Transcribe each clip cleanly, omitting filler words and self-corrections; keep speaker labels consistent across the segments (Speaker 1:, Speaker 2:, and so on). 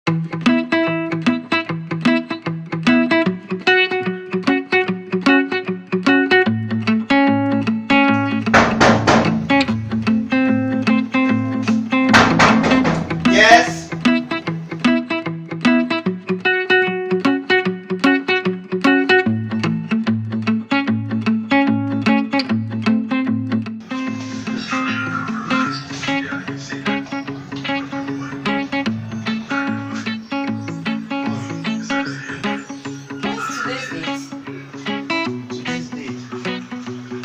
Speaker 1: Yes.
Speaker 2: What's today's date?
Speaker 1: Today's date.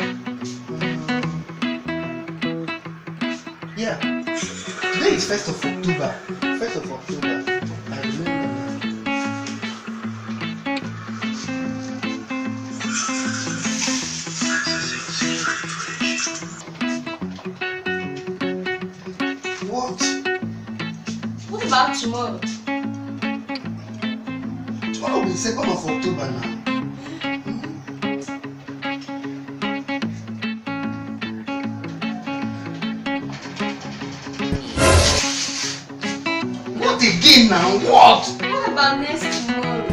Speaker 1: Yeah. Today is 1st of October. 1st of October. I remember now. What?
Speaker 2: What about tomorrow?
Speaker 1: Tomorrow will be 2nd of October now. What again now? What?
Speaker 2: What about next tomorrow?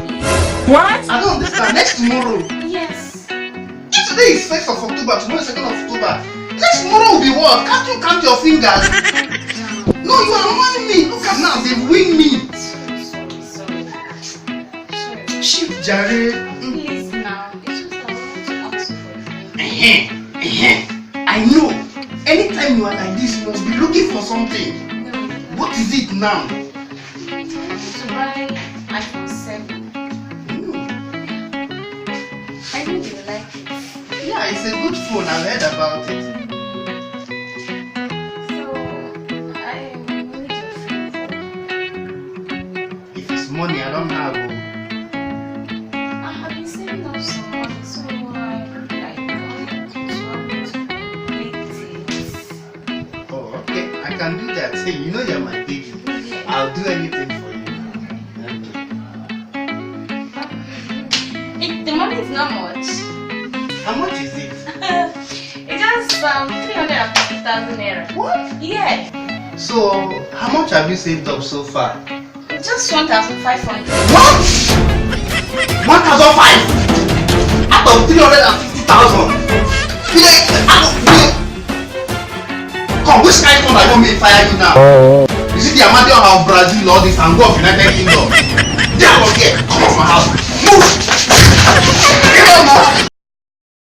Speaker 1: I don't understand. Next tomorrow.
Speaker 2: Yes.
Speaker 1: If today is 1st of October, tomorrow is 2nd of October. Next tomorrow will be what? Can't you count your fingers? No, you are annoying me. Look at now, they've winged me.
Speaker 2: Sorry.
Speaker 1: Shit, Jare.
Speaker 2: Please now. It's just I want to ask for.
Speaker 1: I know. Anytime you are like this, you must be looking for something.
Speaker 2: No.
Speaker 1: What is it now?
Speaker 2: To buy iPhone 7. I know you like it.
Speaker 1: Yeah, it's a good phone. I've heard about it.
Speaker 2: So I need your favor.
Speaker 1: If it's money, I don't have.
Speaker 2: I have been saving up some money, so I want to play it.
Speaker 1: Oh, okay. I can do that. Hey, you know you're my baby. I'll do anything for you.
Speaker 2: The money is not much.
Speaker 1: How much is it?
Speaker 2: It's just 350,000 naira.
Speaker 1: What?
Speaker 2: Yeah,
Speaker 1: So, how much have you saved up so far?
Speaker 2: just 1,500.
Speaker 1: What? 1,005 out of 350,000. Come, which kind of phone I want me to fire you now? Is it the Amadeo of Brazil or the Sango of United Kingdom? Get out of here. Come off my house. Move. Get out now.